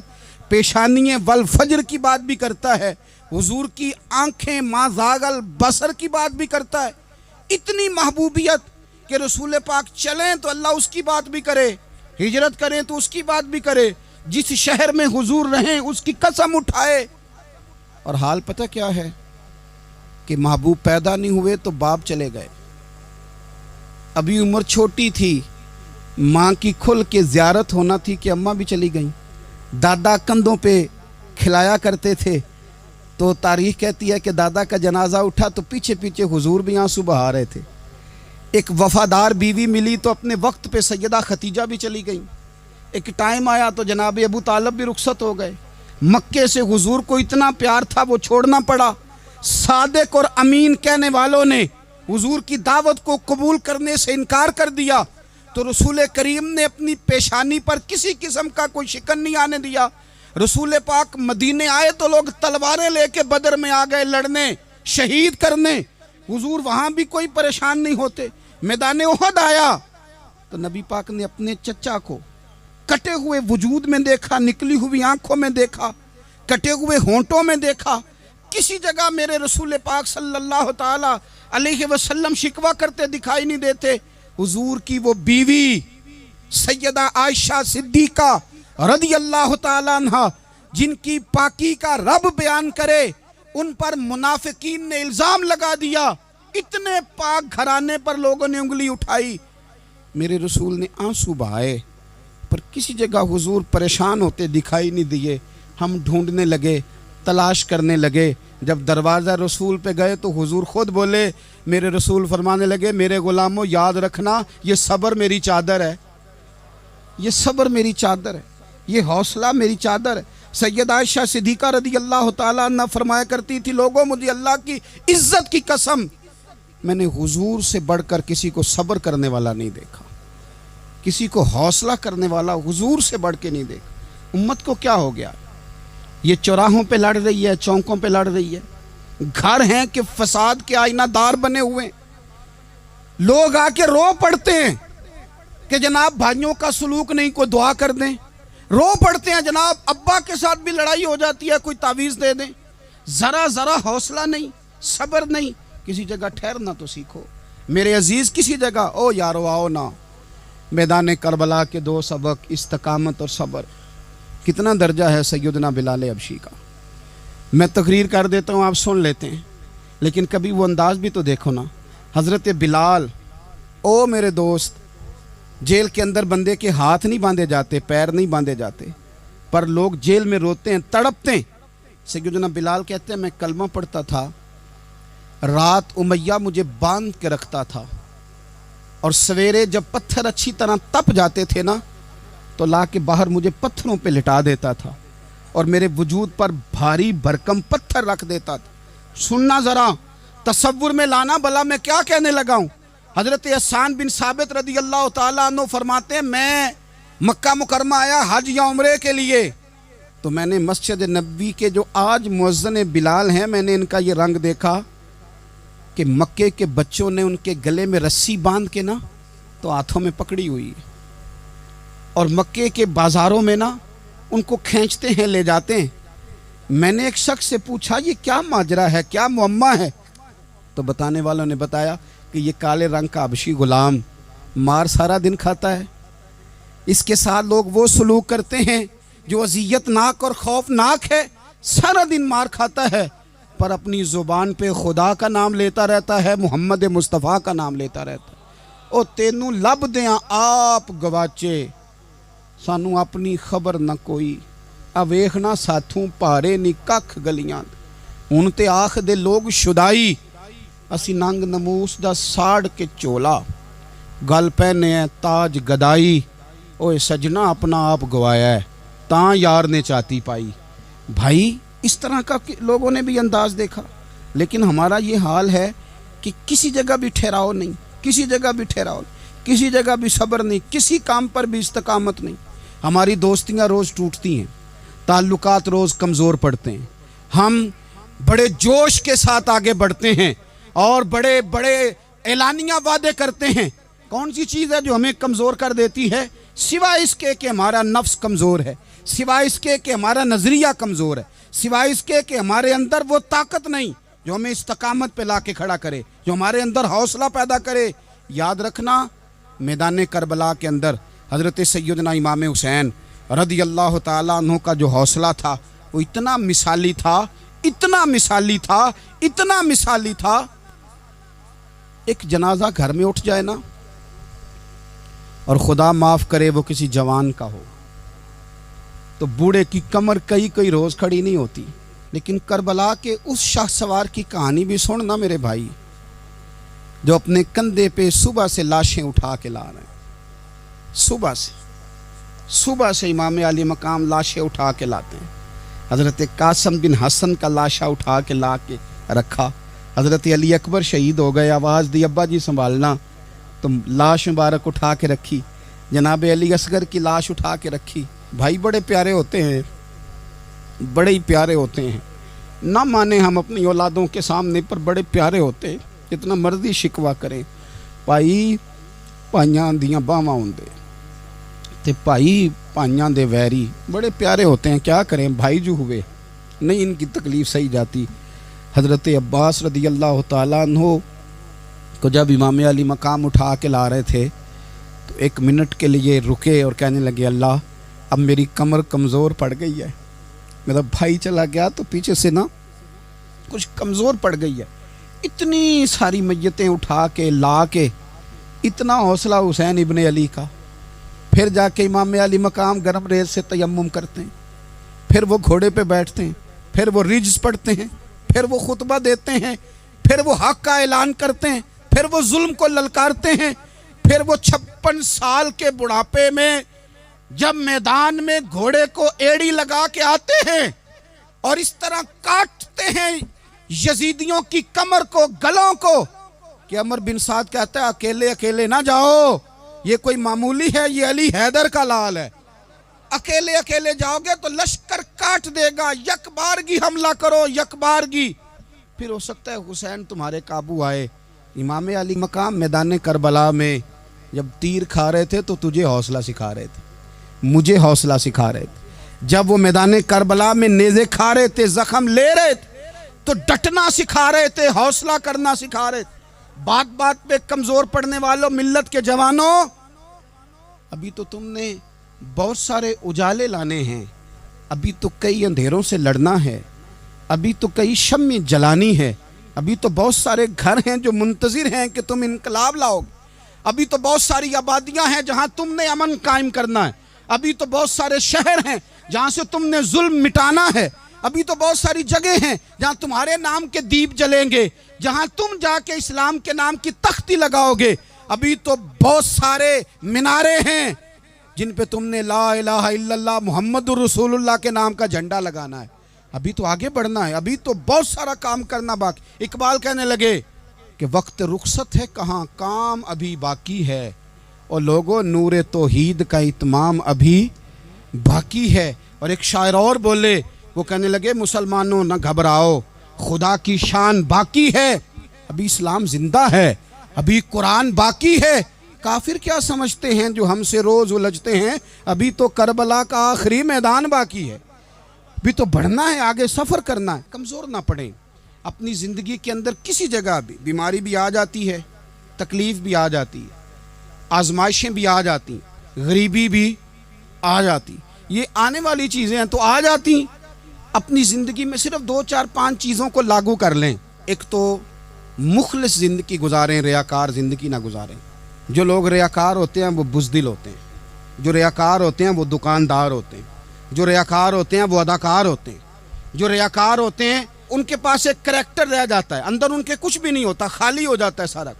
پیشانی والفجر کی بات بھی کرتا ہے، حضور کی آنکھیں ما زاغ البصر کی بات بھی کرتا ہے۔ اتنی محبوبیت کہ رسول پاک چلیں تو اللہ اس کی بات بھی کرے، ہجرت کریں تو اس کی بات بھی کرے، جس شہر میں حضور رہیں اس کی قسم اٹھائے۔ اور حال پتہ کیا ہے کہ محبوب پیدا نہیں ہوئے تو باپ چلے گئے، ابھی عمر چھوٹی تھی، ماں کی کھل کے زیارت ہونا تھی کہ اماں بھی چلی گئیں، دادا کندھوں پہ کھلایا کرتے تھے، تو تاریخ کہتی ہے کہ دادا کا جنازہ اٹھا تو پیچھے پیچھے حضور بھی آنسو بہا رہے تھے۔ ایک وفادار بیوی ملی تو اپنے وقت پہ سیدہ ختیجہ بھی چلی گئیں۔ ایک ٹائم آیا تو جناب ابو طالب بھی رخصت ہو گئے۔ مکے سے حضور کو اتنا پیار تھا وہ چھوڑنا پڑا۔ صادق اور امین کہنے والوں نے حضور کی دعوت کو قبول کرنے سے انکار کر دیا تو رسول کریم نے اپنی پیشانی پر کسی قسم کا کوئی شکن نہیں آنے دیا۔ رسول پاک مدینے آئے تو لوگ تلواریں لے کے بدر میں آ گئے لڑنے، شہید کرنے، حضور وہاں بھی کوئی پریشان نہیں ہوتے۔ میدان احد آیا تو نبی پاک نے اپنے چچا کو کٹے ہوئے وجود میں دیکھا، نکلی ہوئی آنکھوں میں دیکھا، کٹے ہوئے ہونٹوں میں دیکھا۔ کسی جگہ میرے رسول پاک صلی اللہ تعالی علیہ وسلم شکوہ کرتے دکھائی نہیں دیتے۔ حضور کی وہ بیوی سیدہ عائشہ صدیقہ رضی اللہ تعالیٰ عنہ، جن کی پاکی کا رب بیان کرے، ان پر منافقین نے الزام لگا دیا، اتنے پاک گھرانے پر لوگوں نے انگلی اٹھائی۔ میرے رسول نے آنسو بہائے، پر کسی جگہ حضور پریشان ہوتے دکھائی نہیں دیے۔ ہم ڈھونڈنے لگے، تلاش کرنے لگے۔ جب دروازہ رسول پہ گئے تو حضور خود بولے، میرے رسول فرمانے لگے، میرے غلاموں یاد رکھنا یہ صبر میری چادر ہے، یہ صبر میری چادر ہے، یہ حوصلہ میری چادر ہے۔ سید عائشہ صدیقہ رضی اللہ تعالیٰ عنہ فرمایا کرتی تھی، لوگوں مجھے اللہ کی عزت کی قسم میں نے حضور سے بڑھ کر کسی کو صبر کرنے والا نہیں دیکھا، کسی کو حوصلہ کرنے والا حضور سے بڑھ کے نہیں دیکھا۔ امت کو کیا ہو گیا؟ یہ چوراہوں پہ لڑ رہی ہے، چوکوں پہ لڑ رہی ہے، گھر ہیں کہ فساد کے آئینہ دار بنے ہوئے ہیں، لوگ آ کے رو پڑتے ہیں کہ جناب بھائیوں کا سلوک نہیں، کوئی دعا کر دیں، رو پڑتے ہیں جناب ابا کے ساتھ بھی لڑائی ہو جاتی ہے، کوئی تعویذ دے دیں، ذرا حوصلہ نہیں، صبر نہیں، کسی جگہ ٹھہرنا تو سیکھو میرے عزیز، کسی جگہ او یارو آؤ نا، میدان کربلا کے 2 سبق استقامت اور صبر۔ کتنا درجہ ہے سیدنا بلال حبشی کا، میں تقریر کر دیتا ہوں، آپ سن لیتے ہیں، لیکن کبھی وہ انداز بھی تو دیکھو نا۔ حضرت بلال، او میرے دوست، جیل کے اندر بندے کے ہاتھ نہیں باندھے جاتے، پیر نہیں باندھے جاتے، پر لوگ جیل میں روتے ہیں، تڑپتے ہیں۔ سیدنا بلال کہتے ہیں میں کلمہ پڑھتا تھا، رات امیہ مجھے باندھ کے رکھتا تھا، اور سویرے جب پتھر اچھی طرح تپ جاتے تھے نا تو لا کے باہر مجھے پتھروں پہ لٹا دیتا تھا اور میرے وجود پر بھاری بھرکم پتھر رکھ دیتا تھا۔ سننا ذرا، تصور میں لانا، بلا میں کیا کہنے لگا ہوں۔ حضرت حسان بن ثابت رضی اللہ تعالیٰ عنہ فرماتے ہیں میں مکہ مکرمہ آیا حج یا عمرے کے لیے، تو میں نے مسجد نبوی کے جو آج مؤذن بلال ہیں، میں نے ان کا یہ رنگ دیکھا کہ مکے کے بچوں نے ان کے گلے میں رسی باندھ کے نا تو ہاتھوں میں پکڑی ہوئی ہے، اور مکے کے بازاروں میں نا ان کو کھینچتے ہیں، لے جاتے ہیں۔ میں نے ایک شخص سے پوچھا یہ کیا ماجرا ہے، کیا معمہ ہے؟ تو بتانے والوں نے بتایا کہ یہ کالے رنگ کا حبشی غلام مار سارا دن کھاتا ہے، اس کے ساتھ لوگ وہ سلوک کرتے ہیں جو اذیت ناک اور خوفناک ہے، سارا دن مار کھاتا ہے پر اپنی زبان پہ خدا کا نام لیتا رہتا ہے، محمد مصطفیٰ کا نام لیتا رہتا ہے۔ او تینوں لب دیاں آپ گواچے، سانو اپنی خبر نہ کوئی، آ ویکھنا ساتھوں پارے نی ککھ گلیاں، ہن تے آکھ دے لوگ شدائی، اسی ننگ نموس دا ساڑ کے چولا، گل پہنے ہے تاج گدائی، اوے سجنا اپنا آپ گوایا ہے، تاں یار نے چاتی پائی۔ بھائی اس طرح کا لوگوں نے بھی انداز دیکھا، لیکن ہمارا یہ حال ہے کہ کسی جگہ بھی ٹھہراؤ نہیں، کسی جگہ بھی ٹھہراؤ نہیں، کسی جگہ بھی صبر نہیں، کسی کام پر بھی استقامت نہیں۔ ہماری دوستیاں روز ٹوٹتی ہیں، تعلقات روز کمزور پڑتے ہیں، ہم بڑے جوش کے ساتھ آگے بڑھتے ہیں اور بڑے بڑے اعلانیہ وعدے کرتے ہیں۔ کون سی چیز ہے جو ہمیں کمزور کر دیتی ہے؟ سوائے اس کے کہ ہمارا نفس کمزور ہے، سوائے اس کے کہ ہمارا نظریہ کمزور ہے، سوائے اس کے کہ ہمارے اندر وہ طاقت نہیں جو ہمیں استقامت پہ لا کے کھڑا کرے، جو ہمارے اندر حوصلہ پیدا کرے۔ یاد رکھنا میدان کربلا کے اندر حضرت سیدنا امام حسین رضی اللہ تعالیٰ عنہ کا جو حوصلہ تھا وہ اتنا مثالی تھا، اتنا مثالی تھا، اتنا مثالی تھا۔ ایک جنازہ گھر میں اٹھ جائے نا، اور خدا معاف کرے وہ کسی جوان کا ہو، تو بوڑھے کی کمر کئی روز کھڑی نہیں ہوتی۔ لیکن کربلا کے اس شاہ سوار کی کہانی بھی سننا میرے بھائی، جو اپنے کندھے پہ صبح سے لاشیں اٹھا کے لا رہے ہیں، صبح سے امام علی مقام لاشیں اٹھا کے لاتے ہیں۔ حضرت قاسم بن حسن کا لاشا اٹھا کے لا کے رکھا، حضرت علی اکبر شہید ہو گئے، آواز دی ابا جی سنبھالنا، تو لاش مبارک اٹھا کے رکھی، جناب علی اصغر کی لاش اٹھا کے رکھی۔ بھائی بڑے پیارے ہوتے ہیں، بڑے ہی پیارے ہوتے ہیں، نہ مانیں ہم اپنی اولادوں کے سامنے، پر بڑے پیارے ہوتے ہیں، جتنا مرضی شکوہ کریں۔ بھائی پائیاں دیاں باواں ہوندے تے بھائی پائیاں دے ویری، بڑے پیارے ہوتے ہیں، کیا کریں بھائی جو ہوئے نہیں ان کی تکلیف سہی جاتی۔ حضرت عباس رضی اللہ تعالیٰ عنہ کو جب امام علی مقام اٹھا کے لا رہے تھے تو 1 منٹ کے لیے رکے اور کہنے لگے اللہ اب میری کمر کمزور پڑ گئی ہے، میرا بھائی چلا گیا تو پیچھے سے نا کچھ کمزور پڑ گئی ہے۔ اتنی ساری میتیں اٹھا کے لا کے، اتنا حوصلہ حسین ابن علی کا، پھر جا کے امام علی مقام گرم ریز سے تیمم کرتے ہیں، پھر وہ گھوڑے پہ بیٹھتے ہیں، پھر وہ رجز پڑھتے ہیں، پھر وہ خطبہ دیتے ہیں، پھر وہ حق کا اعلان کرتے ہیں، پھر وہ ظلم کو للکارتے ہیں، پھر وہ 56 سال کے بڑھاپے میں جب میدان میں گھوڑے کو ایڑی لگا کے آتے ہیں اور اس طرح کاٹتے ہیں یزیدیوں کی کمر کو، گلوں کو، کہ عمر بن سعد کہتا ہے اکیلے اکیلے نہ جاؤ، یہ کوئی معمولی ہے، یہ علی حیدر کا لال ہے، اکیلے اکیلے جاؤ گے تو لشکر کاٹ دے گا، یک بارگی حملہ کرو، یک بارگی، پھر ہو سکتا ہے حسین تمہارے قابو آئے۔ امام علی مقام میدان کربلا میں جب تیر کھا رہے تھے تو تجھے حوصلہ سکھا رہے تھے، مجھے حوصلہ سکھا رہے تھے۔ جب وہ میدان کربلا میں نیزے کھا رہے تھے، زخم لے رہے تھے، تو ڈٹنا سکھا رہے تھے، حوصلہ کرنا سکھا رہے تھے۔ بات بات پہ کمزور پڑنے والوں، ملت کے جوانوں، ابھی تو تم نے بہت سارے اجالے لانے ہیں، ابھی تو کئی اندھیروں سے لڑنا ہے، ابھی تو کئی شمع جلانی ہے، ابھی تو بہت سارے گھر ہیں جو منتظر ہیں کہ تم انقلاب لاؤ گے، ابھی تو بہت ساری آبادیاں ہیں جہاں تم نے امن قائم کرنا ہے، ابھی تو بہت سارے شہر ہیں جہاں سے تم نے ظلم مٹانا ہے، ابھی تو بہت ساری جگہ ہیں جہاں تمہارے نام کے دیپ جلیں گے، جہاں تم جا کے اسلام کے نام کی تختی لگاؤ گے، ابھی تو بہت سارے مینارے ہیں جن پہ تم نے لا الہ الا اللہ محمد الرسول اللہ کے نام کا جھنڈا لگانا ہے، ابھی تو آگے بڑھنا ہے، ابھی تو بہت سارا کام کرنا باقی۔ اقبال کہنے لگے کہ وقت رخصت ہے کہاں، کام ابھی باقی ہے، اور لوگوں نور توحید کا اتمام ابھی باقی ہے۔ اور ایک شاعر اور بولے، وہ کہنے لگے مسلمانوں نہ گھبراؤ، خدا کی شان باقی ہے، ابھی اسلام زندہ ہے، ابھی قرآن باقی ہے۔ کافر کیا سمجھتے ہیں جو ہم سے روز الجھتے ہیں، ابھی تو کربلا کا آخری میدان باقی ہے، ابھی تو بڑھنا ہے، آگے سفر کرنا ہے۔ کمزور نہ پڑیں، اپنی زندگی کے اندر کسی جگہ بھی بیماری بھی آ جاتی ہے، تکلیف بھی آ جاتی ہے، آزمائشیں بھی آ جاتی، غریبی بھی آ جاتی، یہ آنے والی چیزیں ہیں تو آ جاتی۔ اپنی زندگی میں صرف 2 4 5 چیزوں کو لاگو کر لیں۔ ایک تو مخلص زندگی گزاریں، ریاکار زندگی نہ گزاریں۔ جو لوگ ریاکار ہوتے ہیں وہ بزدل ہوتے ہیں، جو ریاکار ہوتے ہیں وہ دکاندار ہوتے ہیں، جو ریاکار ہوتے ہیں وہ اداکار ہوتے ہیں، جو ریاکار ہوتے ہیں ان کے پاس ایک کریکٹر رہ جاتا ہے، اندر ان کے کچھ بھی نہیں ہوتا، خالی ہو جاتا ہے سارا۔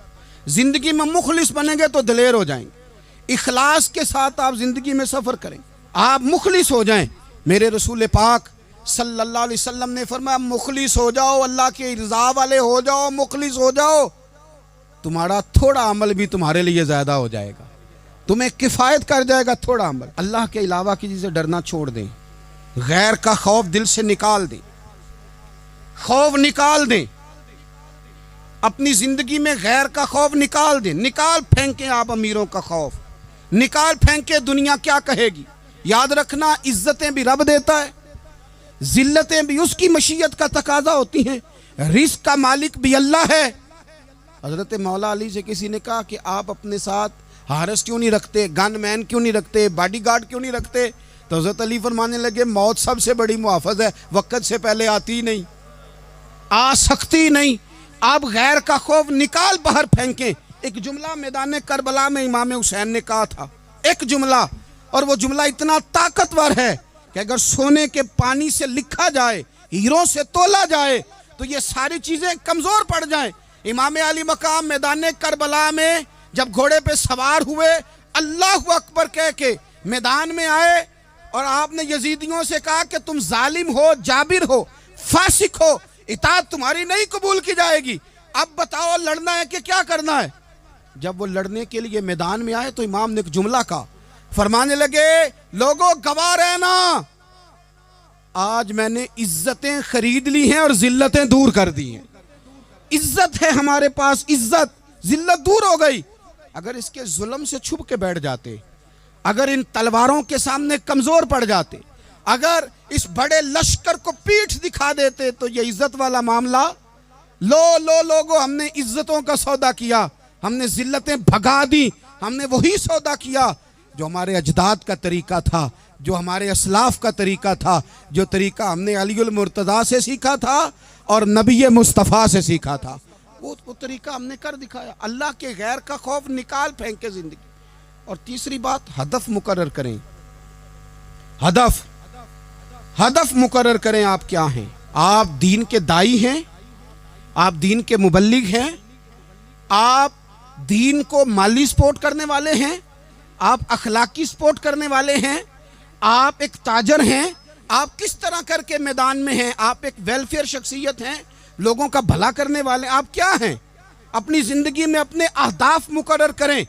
زندگی میں مخلص بنیں گے تو دلیر ہو جائیں گے، اخلاص کے ساتھ آپ زندگی میں سفر کریں، آپ مخلص ہو جائیں۔ میرے رسول پاک صلی اللہ علیہ وسلم نے فرمایا مخلص ہو جاؤ، اللہ کے رضا والے ہو جاؤ، مخلص ہو جاؤ، تمہارا تھوڑا عمل بھی تمہارے لیے زیادہ ہو جائے گا، تمہیں کفایت کر جائے گا تھوڑا عمل۔ اللہ کے علاوہ کسی سے ڈرنا چھوڑ دیں، غیر کا خوف دل سے نکال دیں، خوف نکال دیں، اپنی زندگی میں غیر کا خوف نکال دیں، نکال پھینکیں آپ امیروں کا خوف، نکال پھینکیں دنیا کیا کہے گی۔ یاد رکھنا عزتیں بھی رب دیتا ہے، ذلتیں بھی اس کی مشیت کا تقاضا ہوتی ہیں، رزق کا مالک بھی اللہ ہے۔ حضرت مولا علی سے کسی نے کہا کہ آپ اپنے ساتھ ہارس کیوں نہیں رکھتے، گن مین کیوں نہیں رکھتے، باڈی گارڈ کیوں نہیں رکھتے؟ تو حضرت علی فرمانے لگے موت سب سے بڑی محافظ ہے، وقت سے پہلے آتی نہیں، آ سکتی نہیں۔ آپ غیر کا خوف نکال باہر پھینکیں۔ ایک جملہ میدان کربلا میں امام حسین نے کہا تھا، ایک جملہ، اور وہ جملہ اتنا طاقتور ہے کہ اگر سونے کے پانی سے لکھا جائے، ہیروں سے تولا جائے تو یہ ساری چیزیں کمزور پڑ جائیں۔ امام علی مقام میدان کربلا میں جب گھوڑے پہ سوار ہوئے، اللہ اکبر کہہ کے میدان میں آئے، اور آپ نے یزیدیوں سے کہا کہ تم ظالم ہو، جابر ہو، فاسق ہو، اطاعت تمہاری نہیں قبول کی جائے گی، اب بتاؤ لڑنا ہے کہ کیا کرنا ہے۔ جب وہ لڑنے کے لیے میدان میں آئے تو امام نے ایک جملہ کہا، فرمانے لگے لوگوں گواہ رہنا، آج میں نے عزتیں خرید لی ہیں اور ذلتیں دور کر دی ہیں۔ عزت ہے ہمارے پاس، عزت، ذلت دور ہو گئی۔ اگر اس کے ظلم سے چھپ کے بیٹھ جاتے، اگر ان تلواروں کے سامنے کمزور پڑ جاتے، اگر اس بڑے لشکر کو پیٹھ دکھا دیتے تو یہ عزت والا معاملہ، لوگوں ہم نے عزتوں کا سودا کیا، ہم نے ذلتیں بھگا دی، ہم نے وہی سودا کیا جو ہمارے اجداد کا طریقہ تھا، جو ہمارے اسلاف کا طریقہ تھا، جو طریقہ ہم نے علی المرتضیٰ سے سیکھا تھا اور نبی مصطفیٰ سے سیکھا تھا، وہ طریقہ ہم نے کر دکھایا۔ اللہ کے غیر کا خوف نکال پھینکے زندگی۔ اور تیسری بات، ہدف مقرر کریں، ہدف مقرر کریں۔ آپ کیا ہیں؟ آپ دین کے دائی ہیں، آپ دین کے مبلغ ہیں، آپ دین کو مالی سپورٹ کرنے والے ہیں، آپ اخلاقی سپورٹ کرنے والے ہیں، آپ ایک تاجر ہیں، آپ کس طرح کر کے میدان میں ہیں، آپ ایک ویلفیئر شخصیت ہیں، لوگوں کا بھلا کرنے والے، آپ کیا ہیں؟ اپنی زندگی میں اپنے اہداف مقرر کریں،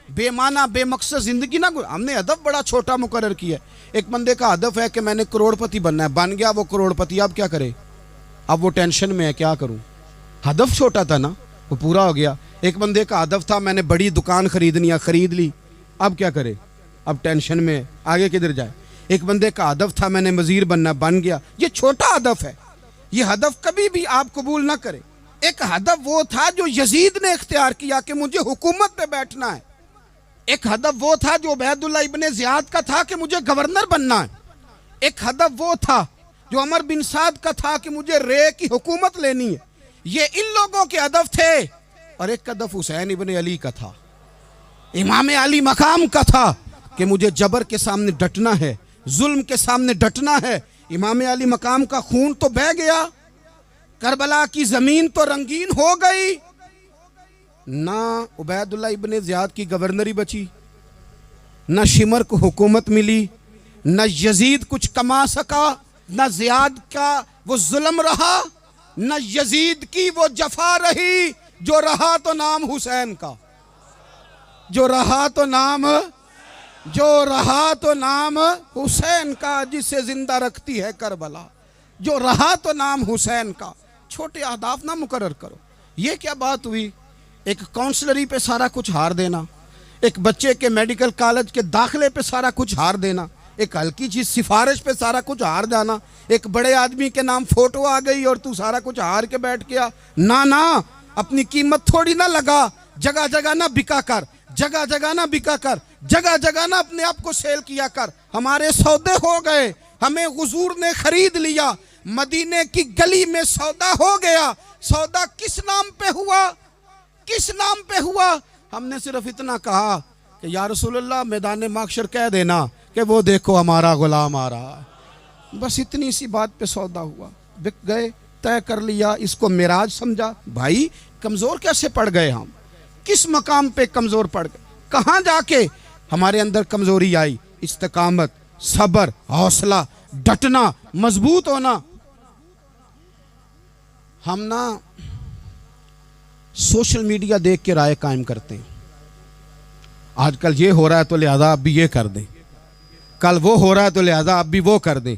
بے معنی بے مقصد زندگی نہ گزاریں۔ ہم نے ہدف بڑا چھوٹا مقرر کیا ہے۔ ایک بندے کا ہدف ہے کہ میں نے کروڑ پتی بننا ہے، بن گیا وہ کروڑ پتی، اب کیا کرے؟ اب وہ ٹینشن میں ہے، کیا کروں؟ ہدف چھوٹا تھا نا، وہ پورا ہو گیا۔ ایک بندے کا ہدف تھا میں نے بڑی دکان خریدنی ہے، خرید لی، اب کیا کرے؟ اب ٹینشن میں ہے، آگے کدھر جائے؟ ایک بندے کا ہدف تھا میں نے وزیر بننا، بن گیا۔ یہ چھوٹا ہدف ہے، یہ ہدف کبھی بھی آپ قبول نہ کریں۔ ایک ہدف وہ تھا جو یزید نے اختیار کیا کہ مجھے حکومت پہ بیٹھنا ہے۔ ایک ہدف وہ تھا جو عبید اللہ ابن زیاد کا تھا کہ مجھے گورنر بننا ہے۔ ایک ہدف وہ تھا جو عمر بن سعد کا تھا کہ مجھے رے کی حکومت لینی ہے۔ یہ ان لوگوں کے ہدف تھے، اور ایک ہدف حسین ابن علی کا تھا، امام علی مقام کا تھا کہ مجھے جبر کے سامنے ڈٹنا ہے، ظلم کے سامنے ڈٹنا ہے۔ امام علی مقام کا خون تو بہہ گیا، کربلا کی زمین تو رنگین ہو گئی، نہ عبید اللہ ابن زیاد کی گورنری بچی، نہ شمر کو حکومت ملی، نہ یزید کچھ کما سکا، نہ زیاد کا وہ ظلم رہا، نہ یزید کی وہ جفا رہی۔ جو رہا تو نام حسین کا، جو رہا تو نام حسین کا، جسے زندہ رکھتی ہے کربلا، جو رہا تو نام حسین کا۔ چھوٹے اہداف نہ مقرر کرو۔ یہ کیا بات ہوئی؟ ایک کونسلری پہ سارا کچھ ہار دینا، ایک بچے کے میڈیکل کالج کے داخلے پہ سارا کچھ ہار دینا، ایک ہلکی چیز سفارش پہ سارا کچھ ہار جانا، ایک بڑے آدمی کے نام فوٹو آ گئی اور تو سارا کچھ ہار کے بیٹھ گیا۔ نہ، اپنی قیمت تھوڑی نہ لگا، جگہ جگہ نہ بکا کر، جگہ جگہ نہ بکا کر، جگہ جگہ نہ اپنے آپ کو سیل کیا کر۔ ہمارے سودے ہو گئے، ہمیں حضور نے خرید لیا، مدینے کی گلی میں سودا ہو گیا۔ سودا کس نام پہ ہوا؟ کس نام پہ ہوا؟ ہم نے صرف اتنا کہا کہ یا رسول اللہ میدان محشر کہہ دینا کہ وہ دیکھو ہمارا غلام آ رہا ہے۔ بس اتنی سی بات پہ سودا ہوا، بک گئے، طے کر لیا، اس کو معراج سمجھا۔ بھائی کمزور کیسے پڑ گئے ہم؟ کس مقام پہ کمزور پڑ گئے؟ کہاں جا کے ہمارے اندر کمزوری آئی؟ استقامت، صبر، حوصلہ، ڈٹنا، مضبوط ہونا۔ ہم نا سوشل میڈیا دیکھ کے رائے قائم کرتے ہیں، آج کل یہ ہو رہا ہے تو لہذا اب بھی یہ کر دیں، کل وہ ہو رہا ہے تو لہذا اب بھی وہ کر دیں۔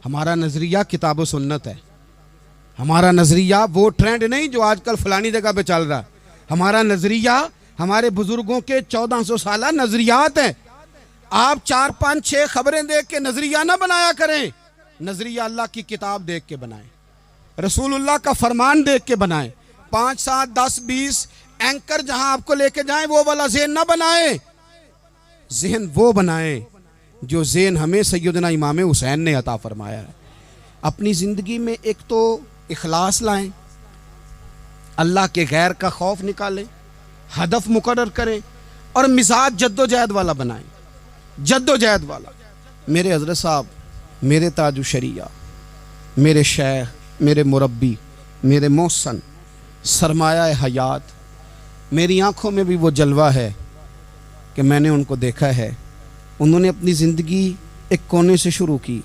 ہمارا نظریہ کتاب و سنت ہے، ہمارا نظریہ وہ ٹرینڈ نہیں جو آج کل فلانی جگہ پہ چل رہا ہے۔ ہمارا نظریہ ہمارے بزرگوں کے 1400 سالہ نظریات ہیں۔ آپ 4 5 6 خبریں دیکھ کے نظریہ نہ بنایا کریں، نظریہ اللہ کی کتاب دیکھ کے بنائیں، رسول اللہ کا فرمان دیکھ کے بنائیں۔ 5 7 10 20 اینکر جہاں آپ کو لے کے جائیں وہ والا ذہن نہ بنائیں، ذہن وہ بنائیں جو ذہن ہمیں سیدنا امام حسین نے عطا فرمایا ہے۔ اپنی زندگی میں ایک تو اخلاص لائیں، اللہ کے غیر کا خوف نکالیں، ہدف مقرر کریں، اور مزاج جد و جہد والا بنائیں، جد و جہد والا۔ میرے حضرت صاحب، میرے تاج الشریعہ، میرے شیخ، میرے مربی، میرے محسن، سرمایہ حیات، میری آنکھوں میں بھی وہ جلوہ ہے کہ میں نے ان کو دیکھا ہے۔ انہوں نے اپنی زندگی ایک کونے سے شروع کی،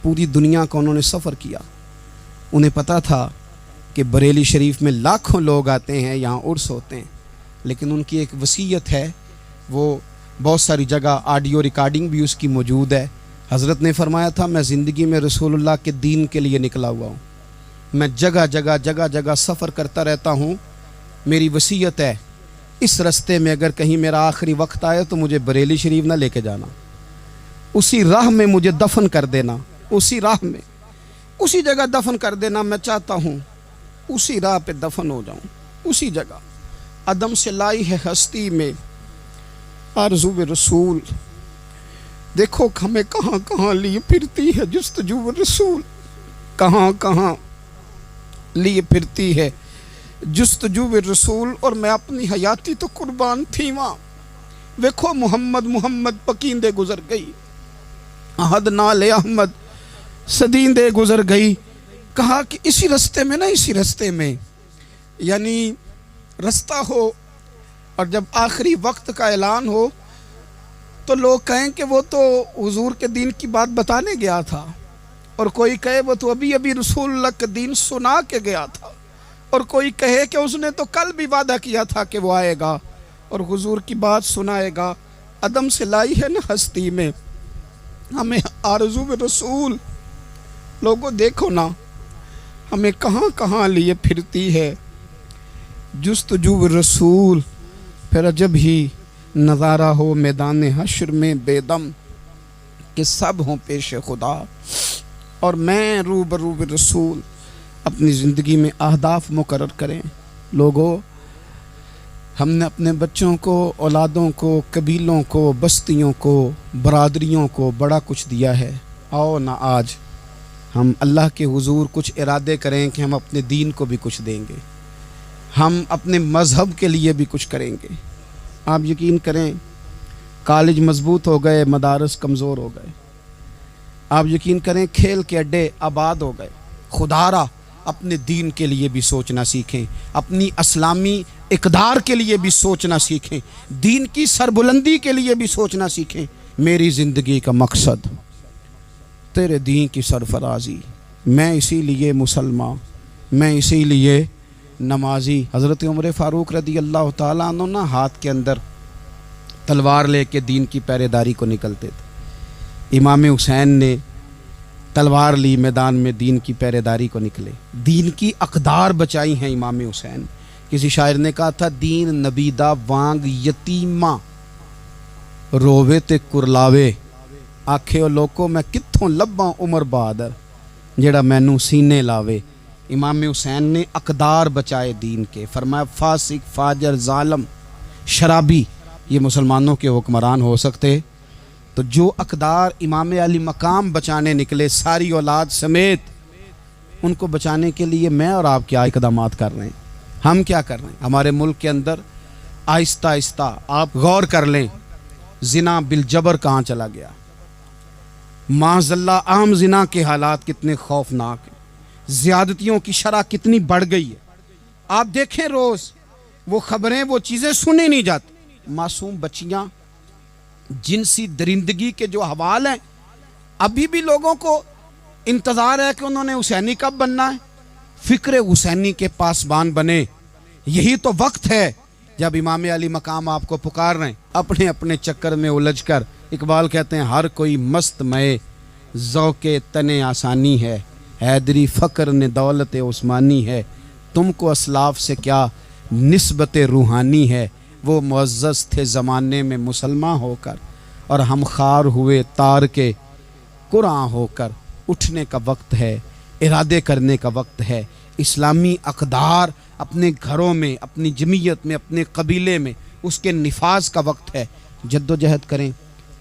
پوری دنیا کا انہوں نے سفر کیا۔ انہیں پتا تھا کہ بریلی شریف میں لاکھوں لوگ آتے ہیں، یہاں عرس ہوتے ہیں، لیکن ان کی ایک وصیت ہے، وہ بہت ساری جگہ آڈیو ریکارڈنگ بھی اس کی موجود ہے۔ حضرت نے فرمایا تھا میں زندگی میں رسول اللہ کے دین کے لیے نکلا ہوا ہوں، میں جگہ جگہ سفر کرتا رہتا ہوں، میری وصیت ہے اس رستے میں اگر کہیں میرا آخری وقت آئے تو مجھے بریلی شریف نہ لے کے جانا، اسی راہ میں مجھے دفن کر دینا، اسی راہ میں اسی جگہ دفن کر دینا۔ میں چاہتا ہوں اسی راہ پہ دفن ہو جاؤں، اسی جگہ۔ عدم سے لائی ہے ہستی میں آرزو رسول، دیکھو ہمیں کہاں کہاں لیے پھرتی ہے جستجو رسول، کہاں کہاں لیے پھرتی ہے جستجو رسول، اور میں اپنی حیاتی تو قربان تھی وہاں۔ دیکھو محمد پکیندے گزر گئی، احد نال احمد صدیندے گزر گئی۔ کہا کہ اسی رستے میں نا، اسی رستے میں، یعنی رستہ ہو اور جب آخری وقت کا اعلان ہو تو لوگ کہیں کہ وہ تو حضور کے دین کی بات بتانے گیا تھا، اور کوئی کہے وہ تو ابھی ابھی رسول اللہ کے دین سنا کے گیا تھا، اور کوئی کہے کہ اس نے تو کل بھی وعدہ کیا تھا کہ وہ آئے گا اور حضور کی بات سنائے گا۔ عدم سے لائی ہے نا ہستی میں ہمیں آرزو رسول۔ لوگوں دیکھو نا ہمیں کہاں کہاں لیے پھرتی ہے جستجو رسول، پھر عجب ہی نظارہ ہو میدان حشر میں بے دم کہ سب ہوں پیش خدا، اور میں روبرو رسول۔ اپنی زندگی میں اہداف مقرر کریں لوگوں۔ ہم نے اپنے بچوں کو، اولادوں کو، قبیلوں کو، بستیوں کو، برادریوں کو بڑا کچھ دیا ہے۔ آؤ نہ آج ہم اللہ کے حضور کچھ ارادے کریں کہ ہم اپنے دین کو بھی کچھ دیں گے، ہم اپنے مذہب کے لیے بھی کچھ کریں گے۔ آپ یقین کریں کالج مضبوط ہو گئے، مدارس کمزور ہو گئے۔ آپ یقین کریں کھیل کے اڈے آباد ہو گئے۔ خدا را اپنے دین کے لیے بھی سوچنا سیکھیں، اپنی اسلامی اقدار کے لیے بھی سوچنا سیکھیں، دین کی سربلندی کے لیے بھی سوچنا سیکھیں۔ میری زندگی کا مقصد تیرے دین کی سرفرازی، میں اسی لیے مسلمان، میں اسی لیے نمازی۔ حضرت عمر فاروق رضی اللہ تعالیٰ عنہ نا ہاتھ کے اندر تلوار لے کے دین کی پہرے داری کو نکلتے تھے۔ امام حسین نے تلوار لی، میدان میں دین کی پہرے داری کو نکلے، دین کی اقدار بچائی ہیں امام حسین۔ کسی شاعر نے کہا تھا دین نبی دا وانگ یتیماں رووے تے کرلاوے، آکھے او لوکو میں کتھوں لباں عمر بہادر جیڑا مینوں سینے لاوے۔ امام حسین نے اقدار بچائے دین کے۔ فرمایا فاسق، فاجر، ظالم، شرابی یہ مسلمانوں کے حکمران ہو سکتے؟ تو جو اقدار امام علی مقام بچانے نکلے ساری اولاد سمیت، ان کو بچانے کے لیے میں اور آپ کیا اقدامات کر رہے ہیں؟ ہم کیا کر رہے ہیں؟ ہمارے ملک کے اندر آہستہ آہستہ آپ غور کر لیں، زنا بالجبر کہاں چلا گیا، معاذ اللہ عام زنا کے حالات کتنے خوفناک ہیں، زیادتیوں کی شرح کتنی بڑھ گئی ہے۔ آپ دیکھیں روز وہ خبریں، وہ چیزیں سنی نہیں جاتی۔ معصوم بچیاں، جنسی درندگی کے جو حوال ہیں، ابھی بھی لوگوں کو انتظار ہے کہ انہوں نے حسینی کب بننا ہے، فکر حسینی کے پاسبان بنے۔ یہی تو وقت ہے جب امام علی مقام آپ کو پکار رہے ہیں۔ اپنے اپنے چکر میں الجھ کر اقبال کہتے ہیں ہر کوئی مست مئے ذوق تنے آسانی ہے، حیدری فقر نے دولت عثمانی ہے، تم کو اسلاف سے کیا نسبت روحانی ہے، وہ معزز تھے زمانے میں مسلمان ہو کر، اور ہم خار ہوئے تار کے قرآن ہو کر۔ اٹھنے کا وقت ہے، ارادے کرنے کا وقت ہے، اسلامی اقدار اپنے گھروں میں، اپنی جمعیت میں، اپنے قبیلے میں اس کے نفاذ کا وقت ہے۔ جد و جہد کریں،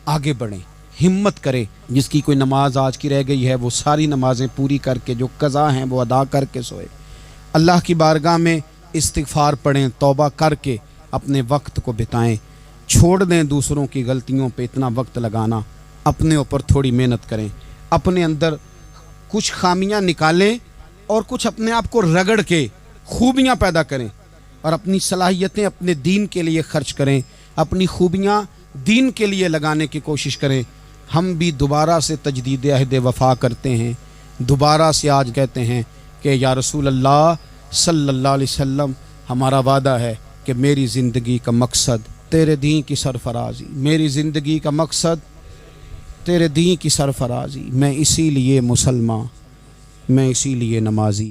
آگے بڑھیں، ہمت کریں۔ جس کی کوئی نماز آج کی رہ گئی ہے وہ ساری نمازیں پوری کر کے، جو قضا ہیں وہ ادا کر کے سوئے۔ اللہ کی بارگاہ میں استغفار پڑھیں، توبہ کر کے اپنے وقت کو بتائیں، چھوڑ دیں دوسروں کی غلطیوں پہ اتنا وقت لگانا، اپنے اوپر تھوڑی محنت کریں، اپنے اندر کچھ خامیاں نکالیں اور کچھ اپنے آپ کو رگڑ کے خوبیاں پیدا کریں، اور اپنی صلاحیتیں اپنے دین کے لیے خرچ کریں، اپنی خوبیاں دین کے لیے لگانے کی کوشش کریں۔ ہم بھی دوبارہ سے تجدید عہد وفا کرتے ہیں، دوبارہ سے آج کہتے ہیں کہ یا رسول اللہ صلی اللہ علیہ وسلم، ہمارا وعدہ ہے کہ میری زندگی کا مقصد تیرے دین کی سرفرازی، میری زندگی کا مقصد تیرے دین کی سرفرازی، میں اسی لیے مسلمان، میں اسی لیے نمازی۔